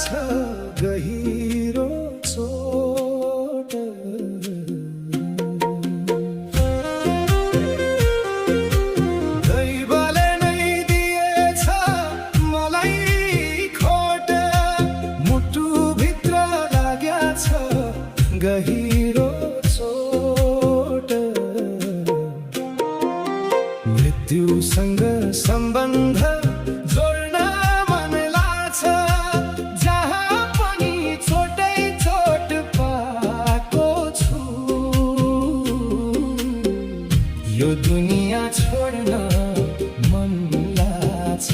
छ गहिरो चोट। दैवले नै दिएछ मलाई खोट, मुटुभित्र लाग्याछ गहिरो चोट। मृत्युसँग सम्बन्ध जोड्न मन लाग्छ, जहाँ पनि छोटै चोट पाएको छु। यो दुनिया छोड्न मन लाग्छ।